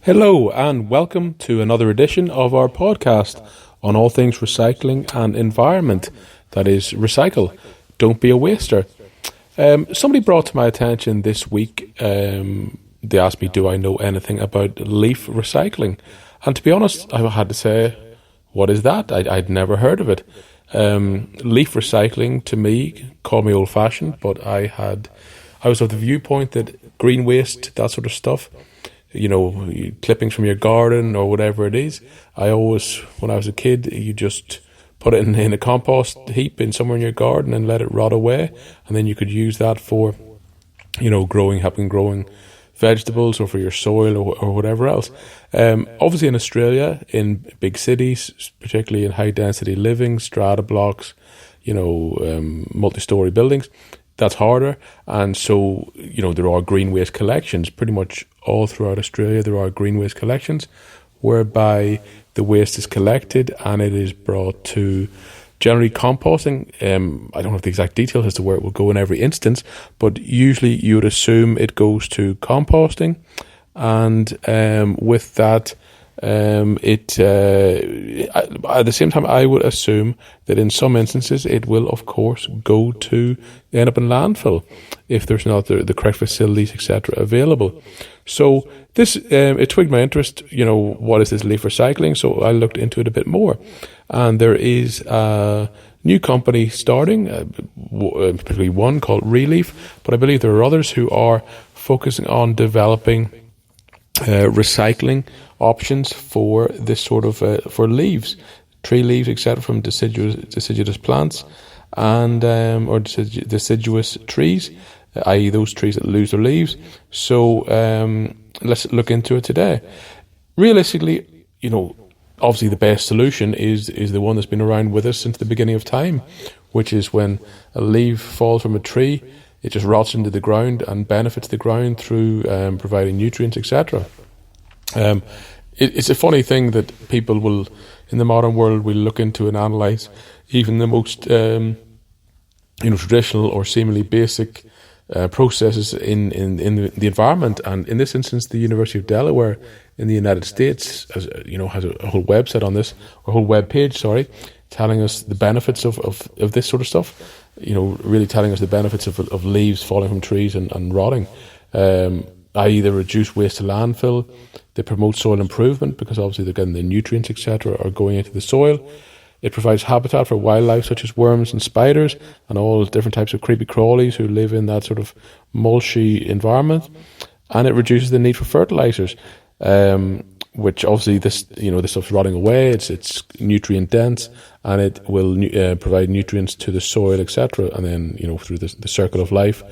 Hello, and welcome to another edition of our podcast on all things recycling and environment. That is, recycle. Don't be a waster. Somebody brought to my attention this week, they asked me, do I know anything about leaf recycling? And to be honest, I had to say, what is that? I'd never heard of it. Leaf recycling, to me, call me old-fashioned, but I was of the viewpoint that green waste, that sort of stuff, clippings from your garden or whatever it is. When I was a kid, you just put it in a compost heap somewhere in your garden and let it rot away. And then you could use that for, helping growing vegetables or for your soil or whatever else. Obviously in Australia, in big cities, particularly in high density living, strata blocks, multi-story buildings, that's harder. And so, there are green waste collections pretty much all throughout Australia. There are green waste collections whereby the waste is collected and it is brought to generally composting. I don't have the exact details as to where it will go in every instance, but usually you would assume it goes to composting. And with that, at the same time, I would assume that in some instances it will, of course, end up in landfill if there's not the correct facilities, etc., available. So this it twigged my interest. What is this leaf recycling? So I looked into it a bit more, and there is a new company starting, particularly one called Relief, but I believe there are others who are focusing on developing recycling options for this sort of for leaves, tree leaves, etc., from deciduous plants and or deciduous trees, i.e. those trees that lose their leaves. So let's look into it today. Realistically, obviously the best solution is the one that's been around with us since the beginning of time, which is when a leaf falls from a tree, it just rots into the ground and benefits the ground through providing nutrients, etc. It's a funny thing that people will, in the modern world, will look into and analyse even the most traditional or seemingly basic processes in the environment. And in this instance, the University of Delaware in the United States has a whole website on this, or a whole web page, telling us the benefits of this sort of stuff. Really telling us the benefits of leaves falling from trees and rotting. I.e. they reduce waste to landfill, they promote soil improvement because obviously they're getting the nutrients, etc., are going into the soil. It provides habitat for wildlife such as worms and spiders and all different types of creepy crawlies who live in that sort of mulchy environment. And it reduces the need for fertilizers, which obviously this stuff's rotting away. It's nutrient dense, and it will provide nutrients to the soil, etc. And then through the circle of life,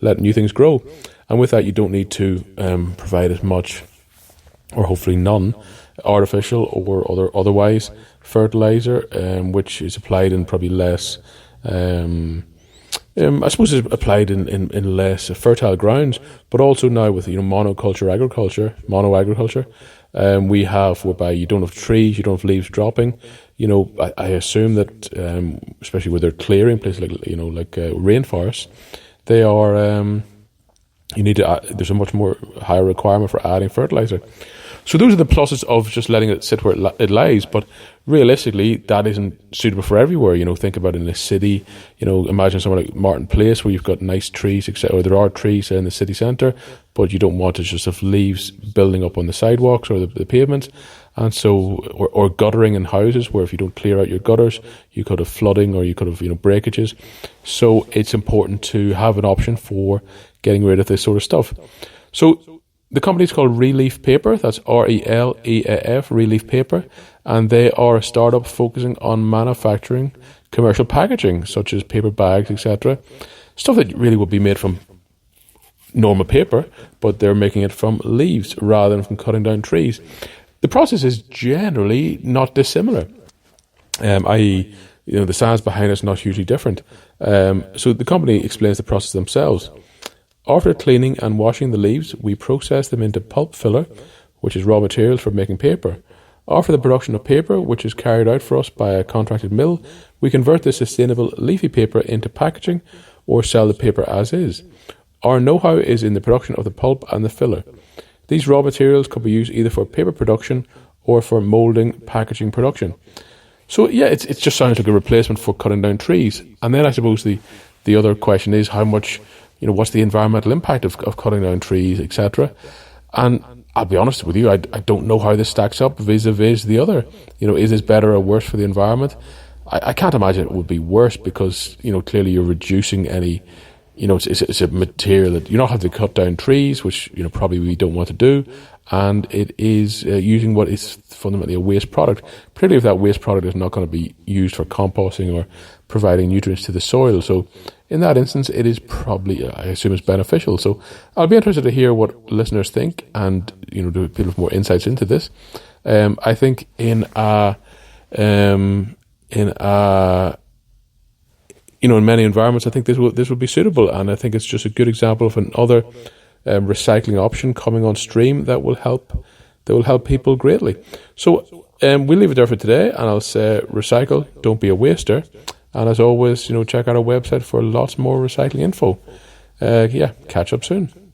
let new things grow. And with that, you don't need to provide as much, or hopefully none, artificial or otherwise fertilizer, which is applied in probably less. I suppose it's applied in less fertile grounds, but also now with mono agriculture, we have whereby you don't have trees, you don't have leaves dropping. I assume that especially where they're clearing places like rainforests, they are. There's a much more higher requirement for adding fertilizer. So those are the pluses of just letting it sit where it lies. But realistically, that isn't suitable for everywhere. Think about it in a city. Imagine somewhere like Martin Place where you've got nice trees, or there are trees in the city centre, but you don't want to just have leaves building up on the sidewalks or the pavements. And so, or guttering in houses where if you don't clear out your gutters, you could have flooding or you could have, breakages. So it's important to have an option for getting rid of this sort of stuff. So the company is called Relief Paper. That's RELEAF, Relief Paper. And they are a startup focusing on manufacturing commercial packaging, such as paper bags, etc. Stuff that really would be made from normal paper, but they're making it from leaves rather than from cutting down trees. The process is generally not dissimilar, i.e., the science behind it is not hugely different. So the company explains the process themselves. After cleaning and washing the leaves, we process them into pulp filler, which is raw materials for making paper. After the production of paper, which is carried out for us by a contracted mill, we convert the sustainable leafy paper into packaging or sell the paper as is. Our know-how is in the production of the pulp and the filler. These raw materials could be used either for paper production or for moulding, packaging production. So yeah, it just sounds like a replacement for cutting down trees. And then I suppose the other question is how much, what's the environmental impact of cutting down trees, etc. And I'll be honest with you, I don't know how this stacks up vis-a-vis the other. Is this better or worse for the environment? I can't imagine it would be worse because, clearly you're reducing any, it's a material that you don't have to cut down trees, which, probably we don't want to do. And it is using what is fundamentally a waste product, particularly if that waste product is not going to be used for composting or providing nutrients to the soil. So in that instance, it is probably, I assume it's beneficial. So I'll be interested to hear what listeners think and, do people have more insights into this. I think in many environments, I think this would be suitable, and I think it's just a good example of another recycling option coming on stream that will help people greatly. So we'll leave it there for today, and I'll say recycle, don't be a waster, and as always, check out our website for lots more recycling info. Catch up soon.